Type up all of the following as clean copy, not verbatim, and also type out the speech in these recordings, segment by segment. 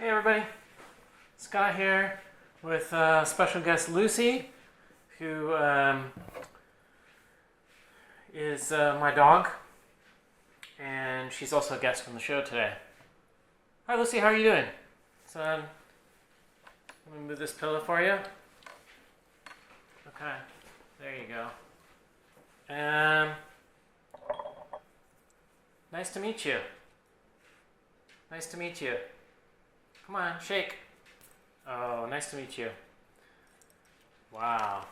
Hey everybody, Scott here with special guest Lucy, who is my dog, and she's also a guest on the show today. Hi Lucy, how are you doing? Let me move this pillow for you. Okay, there you go. Nice to meet you. Nice to meet you. Come on, shake. Oh, nice to meet you. Wow.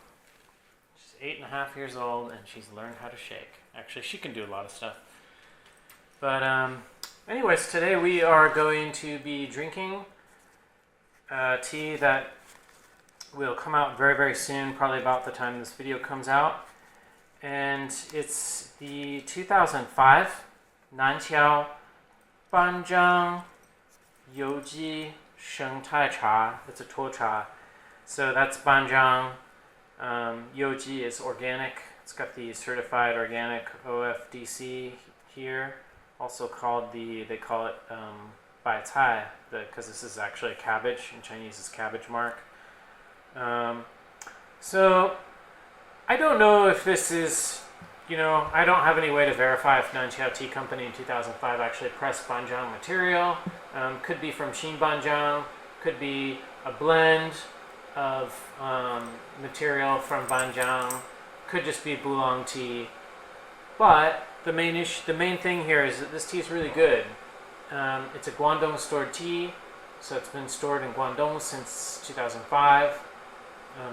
She's 8.5 years old and she's learned how to shake. Actually, she can do a lot of stuff. But anyways, today we are going to be drinking tea that will come out very, very soon, probably about the time this video comes out. And it's the 2005 Nan Qiao Ban Zhang Youji Sheng Tai Cha. It's a tuo cha. So that's Ban Zhang. Youji is organic. It's got the certified organic OFDC here. Also called they call it bai cai, because this is actually a cabbage. In Chinese, it's cabbage mark. So I don't know if this is, I don't have any way to verify if Nan Qiao Tea Company in 2005 actually pressed Ban Zhang material. Could be from Xin Ban Zhang, could be a blend of material from Ban Zhang, could just be Oolong tea. But the main thing here is that this tea is really good. It's a Guangdong stored tea, so it's been stored in Guangdong since 2005.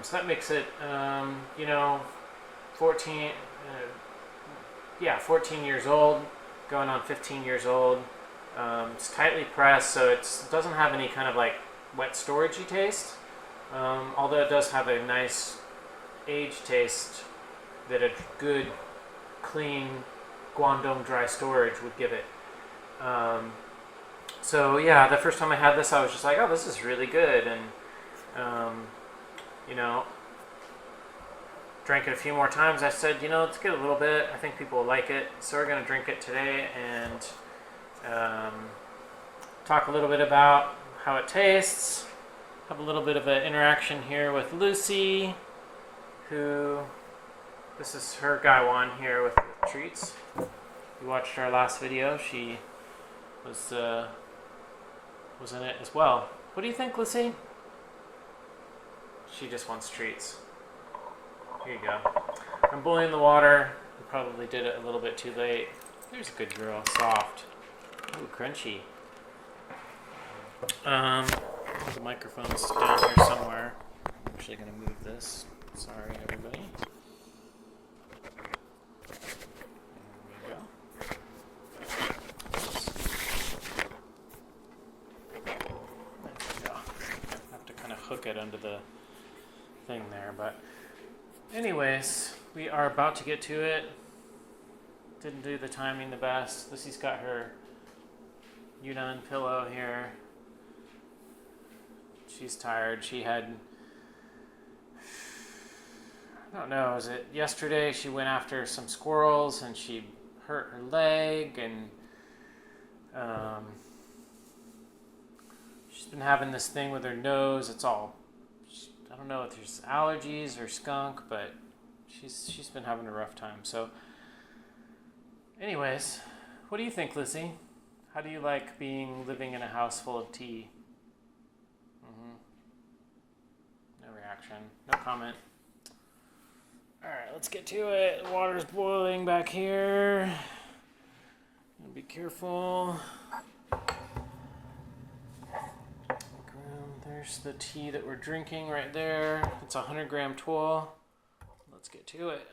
So that makes it, 14 years old, going on 15 years old. It's tightly pressed, so it doesn't have any kind of like wet storagey taste, although it does have a nice aged taste that a good, clean Guangdong dry storage would give it. So yeah, the first time I had this, I was just like, oh, this is really good, and drank it a few more times. I said, let's get a little bit. I think people will like it. So we're going to drink it today and talk a little bit about how it tastes. Have a little bit of an interaction here with Lucy, this is her Gaiwan here with treats. You watched our last video. She was in it as well. What do you think, Lucy? She just wants treats. Here you go. I'm boiling the water. I probably did it a little bit too late. There's a good girl. Soft. Ooh, crunchy. The microphone's down here somewhere. I'm actually going to move this. Sorry, everybody. There we go. I have to kind of hook it under the thing there, but anyways, we are about to get to it. Didn't do the timing the best. Lucy's got her Yunnan pillow here. She's tired. She had, I don't know, was it yesterday she went after some squirrels and she hurt her leg, and she's been having this thing with her nose. It's all, I don't know if there's allergies or skunk, but she's been having a rough time. So anyways, what do you think, Lucy? How do you like living in a house full of tea? No reaction, no comment. Alright, let's get to it. The water's boiling back here. Be careful. There's the tea that we're drinking right there. It's a 100-gram tuo. Let's get to it.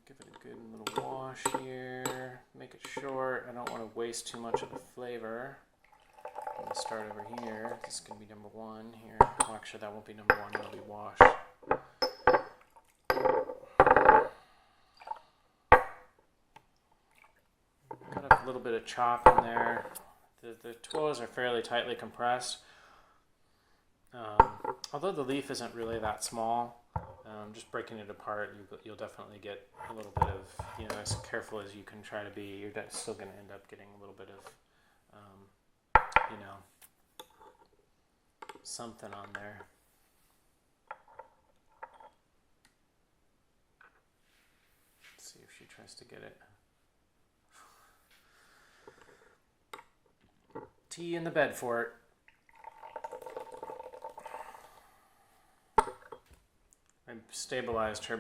Give it a good little wash here. Make it short. I don't want to waste too much of the flavor. I'm going to start over here. This is going to be number 1 here. Well, actually, that won't be number 1. It'll be wash. Got a little bit of chop in there. The tuos are fairly tightly compressed. Although the leaf isn't really that small, just breaking it apart, you'll definitely get a little bit of, you know, as careful as you can try to be, you're still going to end up getting a little bit of, you know, something on there. Let's see if she tries to get it. Tea in the bed for it. I stabilized her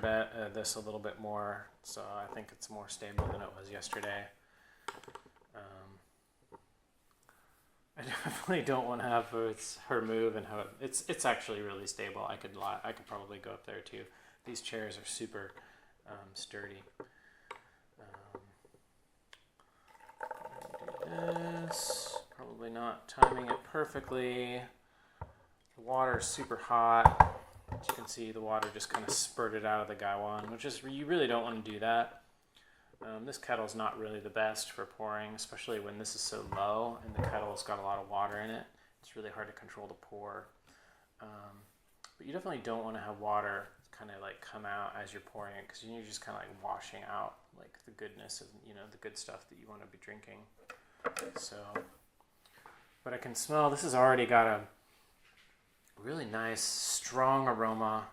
this a little bit more, so I think it's more stable than it was yesterday. I definitely don't want to have her move and how it's actually really stable. I could probably go up there too. These chairs are super sturdy. Do this. Probably not timing it perfectly. The water's super hot. As you can see, the water just kind of spurted out of the gaiwan, which is, you really don't want to do that. This kettle's not really the best for pouring, especially when this is so low and the kettle's got a lot of water in it. It's really hard to control the pour. But you definitely don't want to have water kind of like come out as you're pouring it, because you're just kind of like washing out like the goodness of, you know, the good stuff that you want to be drinking. So, but I can smell, this has already got a really nice, strong aroma.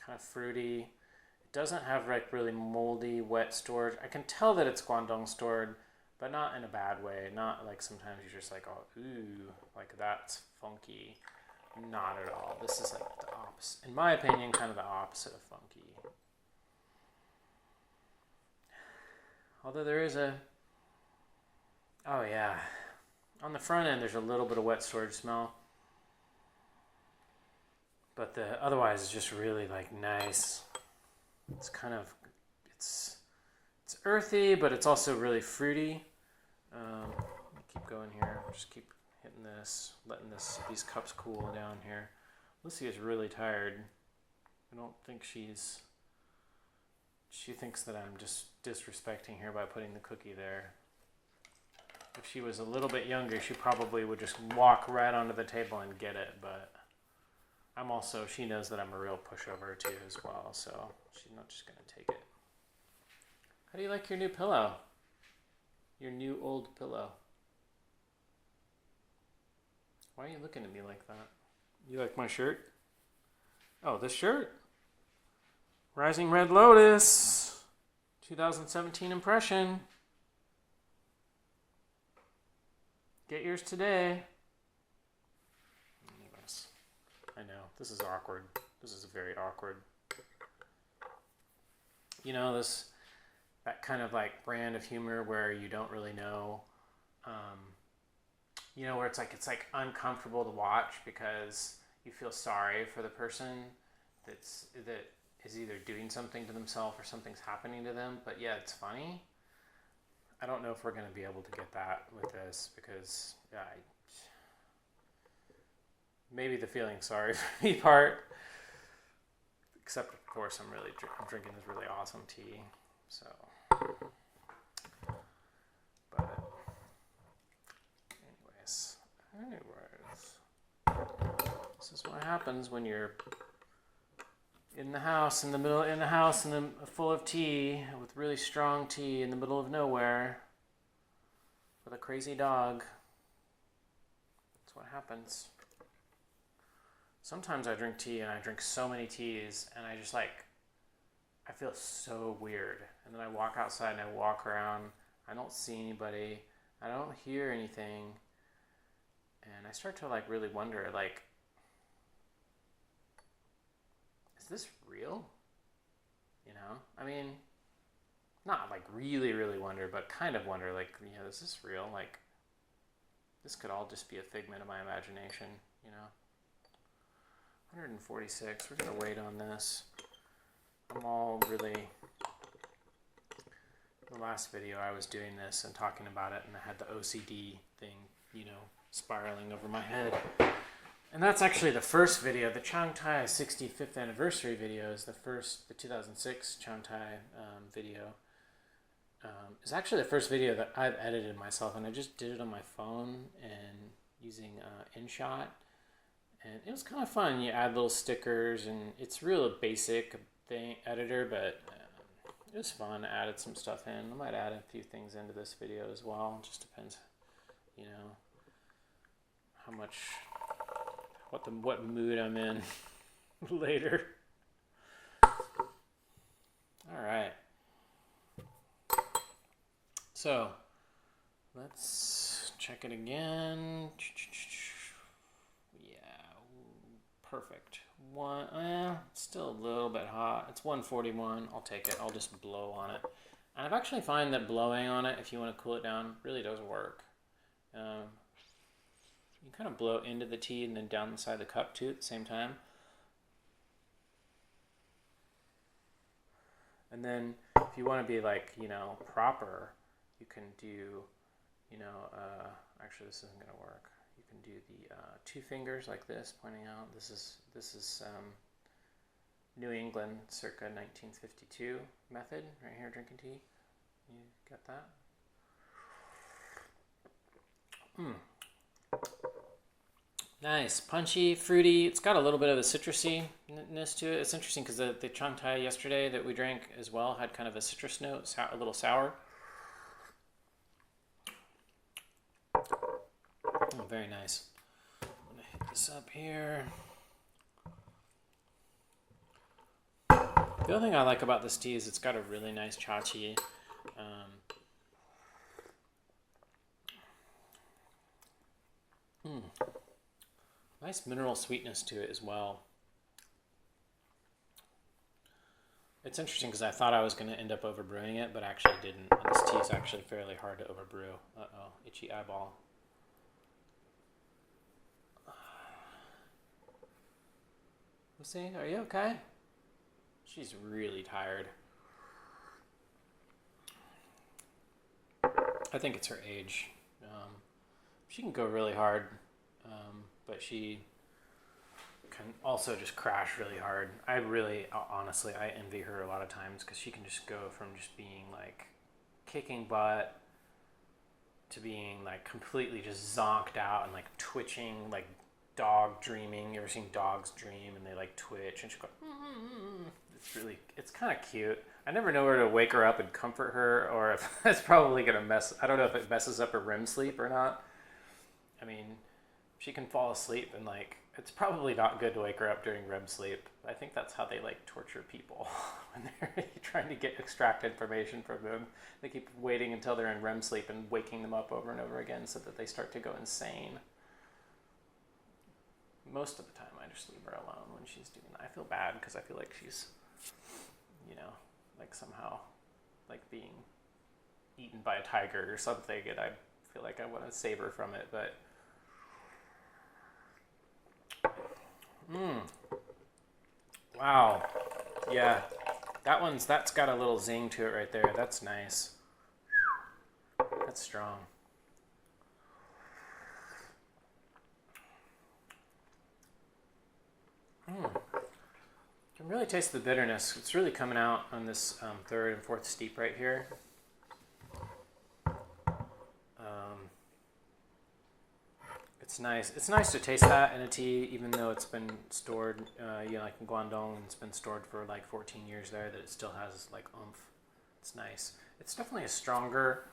Kind of fruity. It doesn't have like really moldy, wet storage. I can tell that it's Guangdong stored, but not in a bad way. Not like sometimes you're just like, oh, ooh, like that's funky. Not at all. This is like the opposite. In my opinion, kind of the opposite of funky. Although there is a, oh yeah, on the front end there's a little bit of wet storage smell, but the otherwise it's just really like nice. It's kind of, it's earthy, but it's also really fruity. Let me keep going here. Just keep hitting this, letting these cups cool down here. Lucy is really tired. I don't think she thinks that I'm just disrespecting her by putting the cookie there. If she was a little bit younger, she probably would just walk right onto the table and get it, but I'm also, she knows that I'm a real pushover too as well, so she's not just going to take it. How do you like your new pillow? Your new old pillow? Why are you looking at me like that? You like my shirt? Oh, this shirt? Rising Red Lotus, 2017 impression. Get yours today. Anyways, I know, this is awkward. This is very awkward. You know, that kind of like brand of humor where you don't really know, you know, where it's like uncomfortable to watch because you feel sorry for the person that is either doing something to themselves or something's happening to them, but yeah, it's funny. I don't know if we're going to be able to get that with this because maybe the feeling sorry for me part, except of course I'm drinking this really awesome tea, so, but anyways, this is what happens when you're in the house, full of tea, with really strong tea in the middle of nowhere, with a crazy dog. That's what happens. Sometimes I drink tea and I drink so many teas and I just I feel so weird. And then I walk outside and I walk around, I don't see anybody, I don't hear anything, and I start to really wonder, is this real? You know? I mean, not really, really wonder, but kind of wonder, is this real? This could all just be a figment of my imagination, you know? 146, we're gonna wait on this. I'm all really, the last video I was doing this and talking about it and I had the OCD thing, you know, spiraling over my head. And that's actually the first video. The Qiao Tai 65th anniversary video is the 2006 Qiao Tai video. It's actually the first video that I've edited myself, and I just did it on my phone and using InShot. And it was kind of fun. You add little stickers, and it's real basic thing editor, but it was fun. I added some stuff in. I might add a few things into this video as well. It just depends, you know, how much, what mood I'm in later. All right. So let's check it again. Yeah, perfect. Still a little bit hot. It's 141. I'll take it. I'll just blow on it. And I've actually find that blowing on it, if you want to cool it down, really does work. You kind of blow into the tea and then down the side of the cup too at the same time. And then if you want to be like, you know, proper, you can do, you know, actually this isn't going to work. You can do the 2 fingers like this, pointing out. This is New England circa 1952 method right here, drinking tea. You got that? Nice, punchy, fruity. It's got a little bit of a citrusiness to it. It's interesting because the Changtai yesterday that we drank as well had kind of a citrus note, a little sour. Oh, very nice. I'm gonna hit this up here. The other thing I like about this tea is it's got a really nice cha-chi. Nice mineral sweetness to it as well. It's interesting because I thought I was going to end up overbrewing it, but I actually didn't. And this tea is actually fairly hard to overbrew. Uh-oh, itchy eyeball. Lucy, are you okay? She's really tired. I think it's her age. She can go really hard, but she can also just crash really hard. Honestly, I envy her a lot of times because she can just go from just being like kicking butt to being like completely just zonked out and like twitching, like dog dreaming. You ever seen dogs dream and they like twitch and she go, it's kind of cute. I never know where to wake her up and comfort her, or if it's probably going to I don't know if it messes up her REM sleep or not. I mean, she can fall asleep and like, it's probably not good to wake her up during REM sleep. I think that's how they like torture people when they're trying to extract information from them. They keep waiting until they're in REM sleep and waking them up over and over again so that they start to go insane. Most of the time I just leave her alone when she's doing that. I feel bad because I feel like she's, you know, like somehow like being eaten by a tiger or something, and I feel like I want to save her from it, but wow, yeah, that's got a little zing to it right there. That's nice. That's strong. You can really taste the bitterness. It's really coming out on this 3rd and 4th steep right here. It's nice. It's nice to taste that in a tea, even though it's been stored, you know, like in Guangdong, and it's been stored for like 14 years there, that it still has like oomph. It's nice. It's definitely a stronger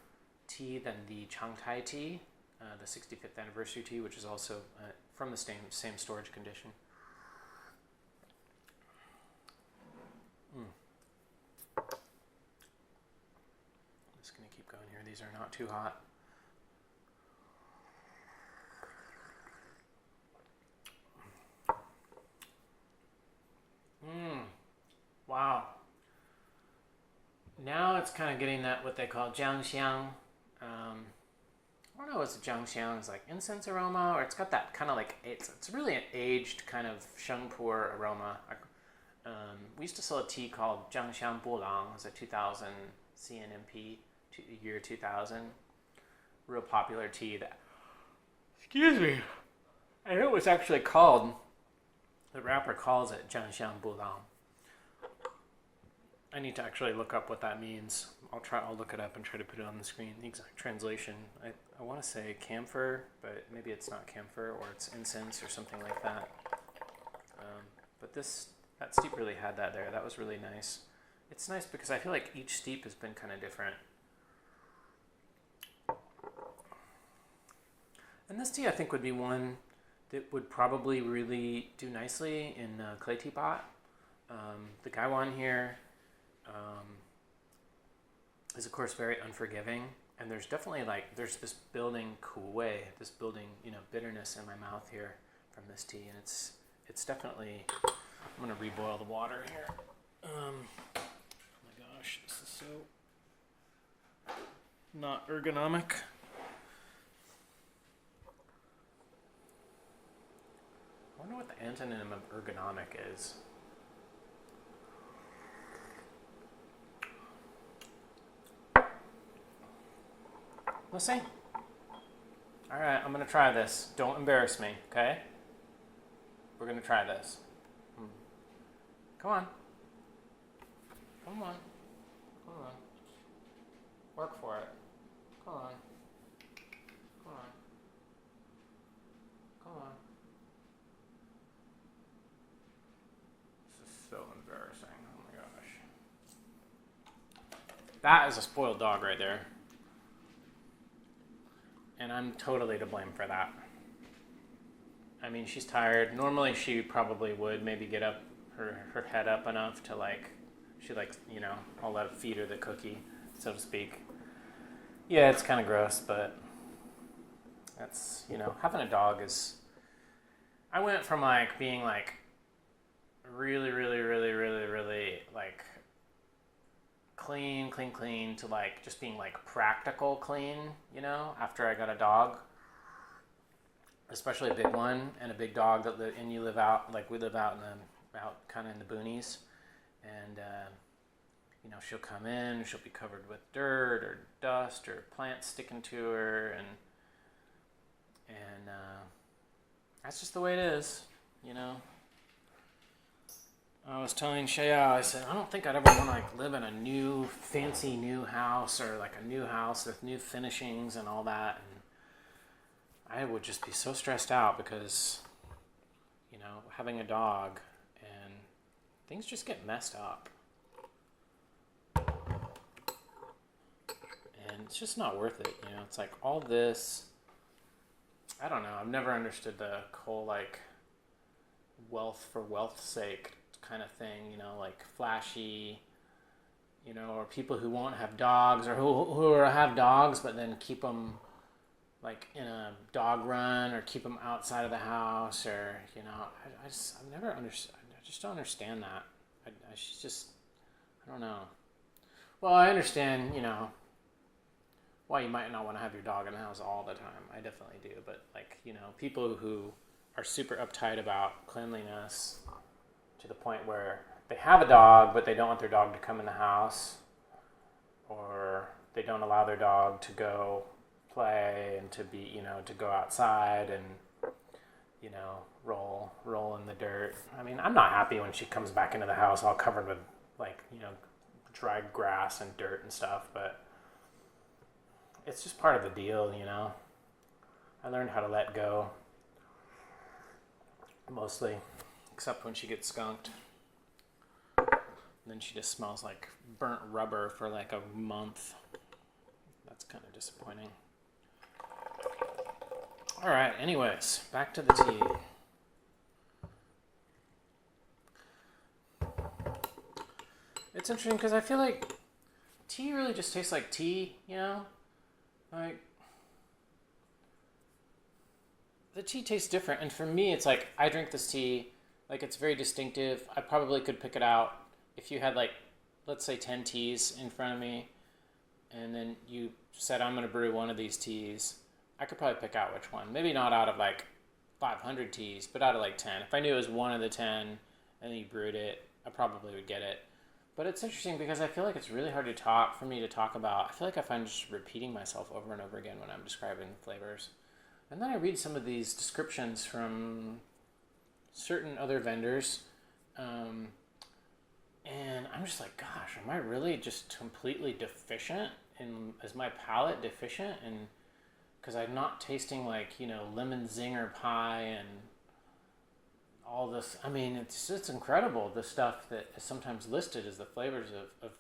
tea than the Changtai tea, the 65th anniversary tea, which is also from the same storage condition. I'm just going to keep going here. These are not too hot. Wow. Now it's kind of getting that what they call jiangxiang. I don't know, it's jiangxiang. It's like incense aroma, or it's got that kind of like, it's really an aged kind of Pu'er aroma. We used to sell a tea called Xishuangbanna. It was a 2000 CNMP, year 2000. Real popular tea that, excuse me, I know it was actually called, the rapper calls it Xishuangbanna. I need to actually look up what that means. I'll look it up and try to put it on the screen. The exact translation. I want to say camphor, but maybe it's not camphor, or it's incense or something like that. But that steep really had that there. That was really nice. It's nice because I feel like each steep has been kind of different. And this tea I think would be one that would probably really do nicely in a clay teapot. The Gaiwan here is of course very unforgiving, and there's definitely there's this building kuwei, this building bitterness in my mouth here from this tea, and it's definitely. I'm gonna reboil the water here. Oh my gosh, this is so not ergonomic. I wonder what the antonym of ergonomic is. Let's see. All right, I'm gonna try this. Don't embarrass me, okay? We're gonna try this. Come on. Come on. Come on. Work for it. Come on. Come on. Come on. This is so embarrassing. Oh my gosh. That is a spoiled dog right there. And I'm totally to blame for that. I mean, she's tired. Normally she probably would maybe get up her head up enough to I'll let feed her the cookie, so to speak. Yeah, it's kind of gross, but that's, having a dog is, I went from being really, really, really, really, really clean to just being practical clean, after I got a dog. Especially a big one and a big dog and you live out, we live out kind of in the boonies, and she'll come in, she'll be covered with dirt or dust or plants sticking to her, and that's just the way it is, I was telling Shaya, I said, I don't think I'd ever want to live in a new, fancy new house, or a new house with new finishings and all that, and I would just be so stressed out because, having a dog, and things just get messed up. And it's just not worth it, It's all this, I don't know, I've never understood the whole, wealth for wealth's sake kind of thing, flashy, or people who won't have dogs, or who have dogs but then keep them in a dog run, or keep them outside of the house, or I've never understood. I just don't understand that. I don't know. Well, I understand, why you might not want to have your dog in the house all the time. I definitely do, but people who are super uptight about cleanliness to the point where they have a dog but they don't want their dog to come in the house, or they don't allow their dog to go play and to be, to go outside and, roll in the dirt. I mean, I'm not happy when she comes back into the house all covered with dry grass and dirt and stuff, but it's just part of the deal, I learned how to let go, mostly, except when she gets skunked. And then she just smells like burnt rubber for a month. That's kind of disappointing. All right, anyways, back to the tea. It's interesting because I feel like tea really just tastes like tea, the tea tastes different, and for me it's I drink this tea, it's very distinctive. I probably could pick it out if you had let's say 10 teas in front of me, and then you said I'm going to brew one of these teas. I could probably pick out which one. Maybe not out of 500 teas, but out of 10. If I knew it was one of the 10 and then you brewed it, I probably would get it. But it's interesting because I feel like it's really hard for me to talk about. I feel like I'm just repeating myself over and over again when I'm describing flavors. And then I read some of these descriptions from certain other vendors, And I'm just like, gosh, am I really just completely deficient? Is my palate deficient? And because I'm not tasting like, lemon zinger pie and all this. I mean, it's incredible, the stuff that is sometimes listed as the flavors of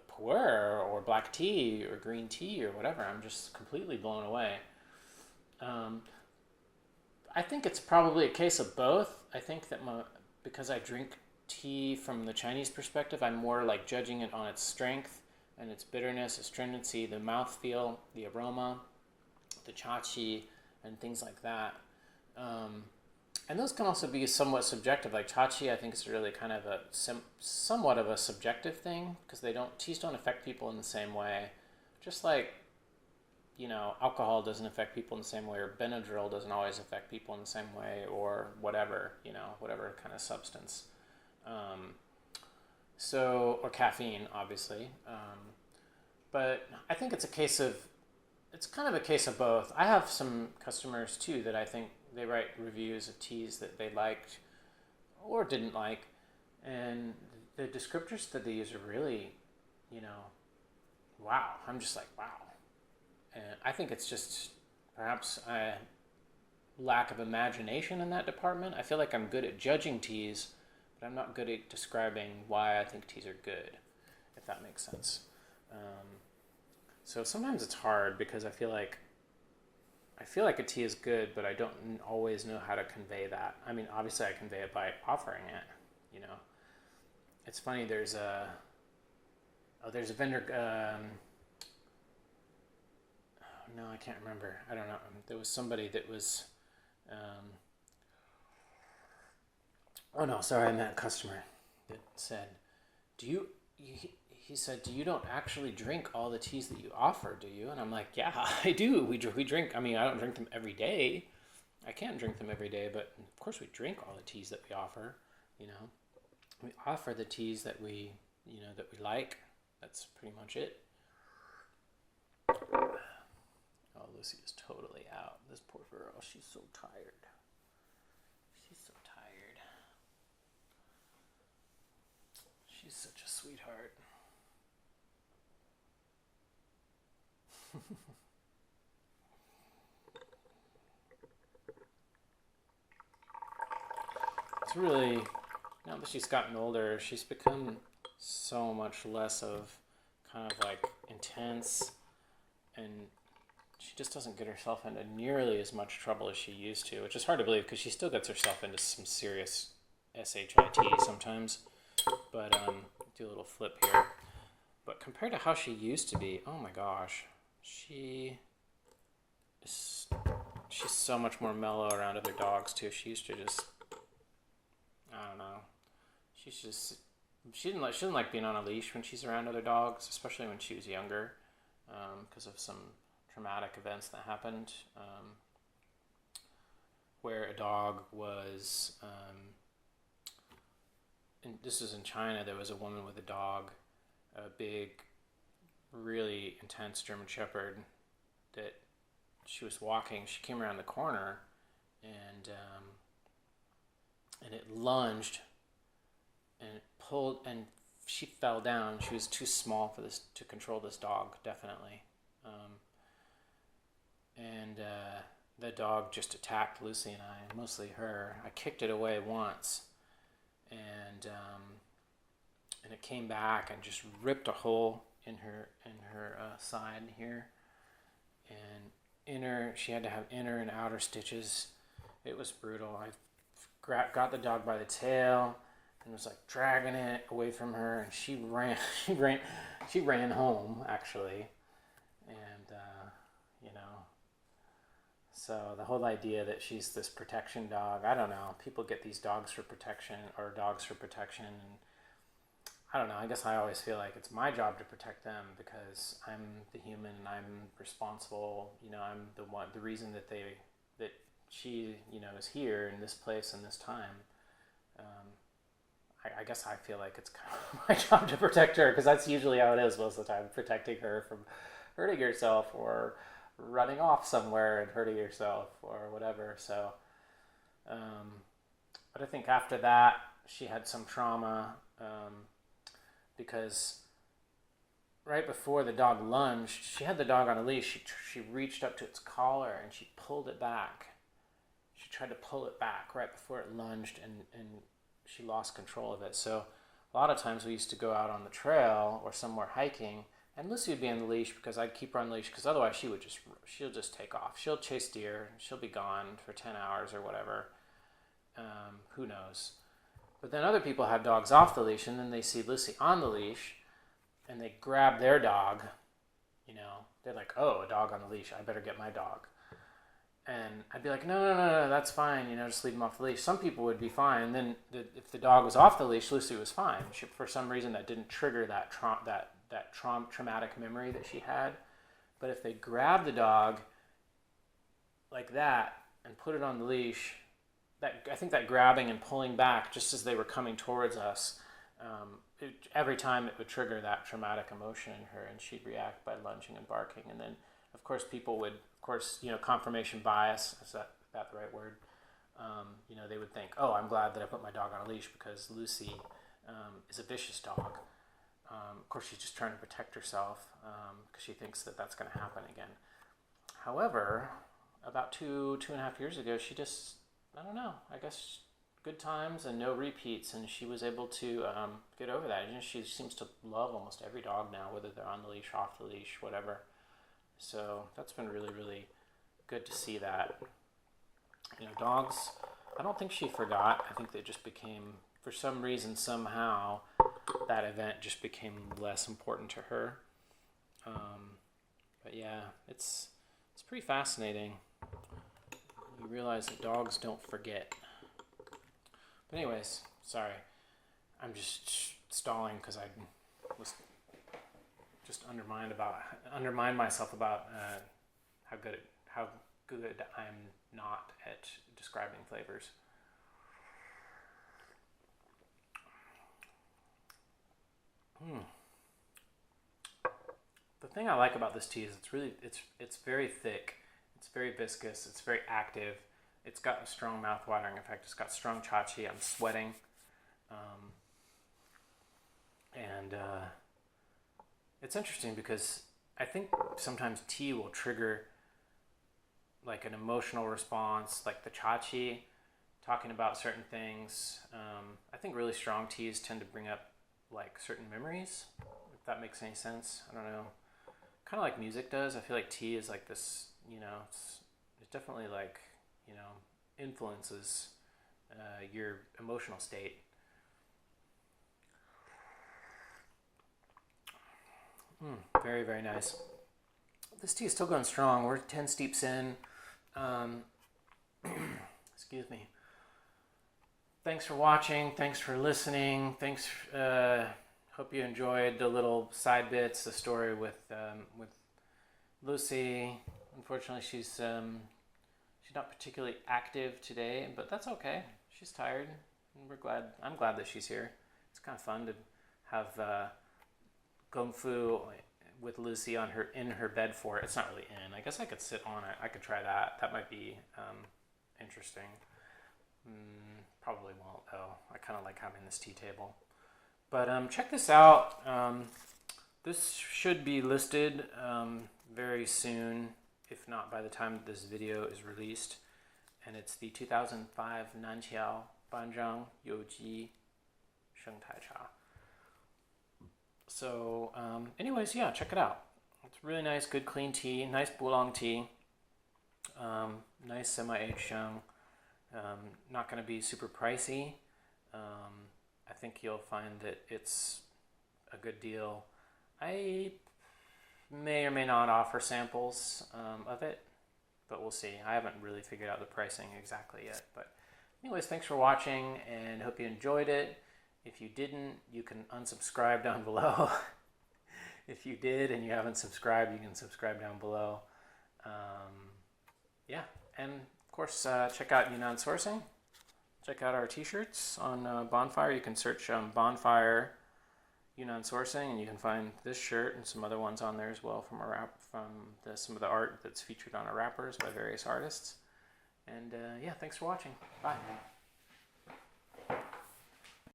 pu'er or black tea or green tea or whatever. I'm just completely blown away. Um, I think it's probably a case of both. I think that because I drink tea from the Chinese perspective, I'm more like judging it on its strength and its bitterness, astringency, the mouthfeel, the aroma, the chachi, and things like that. And those can also be somewhat subjective. Like chachi, I think is really kind of somewhat of a subjective thing because teas don't affect people in the same way. Just like, alcohol doesn't affect people in the same way, or Benadryl doesn't always affect people in the same way, or whatever, whatever kind of substance. Or caffeine, obviously. But I think it's kind of a case of both. I have some customers too that I think they write reviews of teas that they liked or didn't like, and the descriptors that they use are really, wow. I'm just like, wow. And I think it's just perhaps a lack of imagination in that department. I feel like I'm good at judging teas, but I'm not good at describing why I think teas are good, if that makes sense. So sometimes it's hard because I feel like a tea is good, but I don't always know how to convey that. I mean, obviously I convey it by offering it, It's funny, there's a vendor, no, I can't remember. I don't know. There was somebody that was, oh no, sorry, I meant a customer that said, he said, you don't actually drink all the teas that you offer, do you? And I'm like, yeah, I do. We drink, I mean, I don't drink them every day. I can't drink them every day, but of course we drink all the teas that we offer, We offer the teas that we like. That's pretty much it. Oh, Lucy is totally out. This poor girl, she's so tired. She's so tired. She's such a sweetheart. It's really, now that she's gotten older, she's become so much less of kind of like intense, and she just doesn't get herself into nearly as much trouble as she used to, which is hard to believe because she still gets herself into some serious shit sometimes. But do a little flip here. But compared to how she used to be, oh my gosh, she's so much more mellow around other dogs too. She used to just, I don't know. She didn't like being on a leash when she's around other dogs, especially when she was younger, because of some traumatic events that happened, where a dog was, and this was in China. There was a woman with a dog, a big, really intense German Shepherd, that she was walking. She came around the corner, and it lunged, and it pulled, and she fell down. She was too small for this to control this dog, definitely. And the dog just attacked Lucy and I, mostly her. I kicked it away once, and it came back and just ripped a hole in her side here, and she had to have inner and outer stitches. It was brutal. I got the dog by the tail and was like dragging it away from her, and she ran home actually, and so the whole idea that she's this protection dog, I don't know. People get these dogs for protection, and I don't know. I guess I always feel like it's my job to protect them because I'm the human and I'm responsible. I'm the reason that she is here in this place and this time. I guess I feel like it's kind of my job to protect her because that's usually how it is most of the time, protecting her from hurting herself or running off somewhere and hurting yourself or whatever. So, but I think after that she had some trauma, because right before the dog lunged, she had the dog on a leash. She reached up to its collar and she pulled it back. She tried to pull it back right before it lunged, and she lost control of it. So a lot of times we used to go out on the trail or somewhere hiking, and Lucy would be on the leash because I'd keep her on the leash, because otherwise she'll just take off. She'll chase deer. She'll be gone for 10 hours or whatever. Who knows? But then other people have dogs off the leash, and then they see Lucy on the leash, and they grab their dog. You know, they're like, oh, a dog on the leash. I better get my dog. And I'd be like, no, that's fine. You know, just leave him off the leash. Some people would be fine. And then if the dog was off the leash, Lucy was fine. For some reason, that didn't trigger that traumatic memory that she had. But if they grab the dog like that and put it on the leash, I think that grabbing and pulling back just as they were coming towards us, every time it would trigger that traumatic emotion in her, and she'd react by lunging and barking. And then, of course, people would, confirmation bias, is that the right word? They would think, oh, I'm glad that I put my dog on a leash because Lucy is a vicious dog. Of course, she's just trying to protect herself because she thinks that that's going to happen again. However, about two and a half years ago, she just, I don't know, I guess good times and no repeats, and she was able to get over that. She seems to love almost every dog now, whether they're on the leash, off the leash, whatever. So that's been really, really good to see that. Dogs, I don't think she forgot. I think they just became, for some reason, somehow, that event just became less important to her. But yeah, it's pretty fascinating. You realize that dogs don't forget. But anyways, sorry. I'm just stalling because I was just undermined myself about how good I'm not at describing flavors. The thing I like about this tea is it's very thick, it's very viscous, it's very active. It's got a strong mouth-watering effect. It's got strong cha-chi. I'm sweating, and it's interesting because I think sometimes tea will trigger like an emotional response, like the cha-chi, talking about certain things. I think really strong teas tend to bring up like certain memories, if that makes any sense. I don't know. Kind of like music does. I feel like tea is like this, it's definitely like, influences your emotional state. Very, very nice. This tea is still going strong. We're 10 steeps in. Excuse me. Thanks for watching. Thanks for listening. Hope you enjoyed the little side bits, the story with Lucy. Unfortunately, she's not particularly active today, but that's okay. She's tired, and I'm glad that she's here. It's kind of fun to have Gong Fu with Lucy in her bed fort. It's not really in. I guess I could sit on it. I could try that. That might be interesting. Probably won't though. I kind of like having this tea table. But check this out. This should be listed very soon, if not by the time this video is released. And it's the 2005 Nan Qiao Ban Zhang Youji Sheng Tai Cha. So anyways, yeah, check it out. It's really nice, good clean tea, nice oolong tea, nice semi-aged sheng. Not going to be super pricey. I think you'll find that it's a good deal. I may or may not offer samples of it, but we'll see. I haven't really figured out the pricing exactly yet. But anyways, thanks for watching and hope you enjoyed it. If you didn't, you can unsubscribe down below. If you did and you haven't subscribed, you can subscribe down below. Yeah, and of course, check out Yunnan Sourcing. Check out our t-shirts on Bonfire. You can search Bonfire Yunnan Sourcing, and you can find this shirt and some other ones on there as well from some of the art that's featured on our wrappers by various artists. And yeah, thanks for watching. Bye.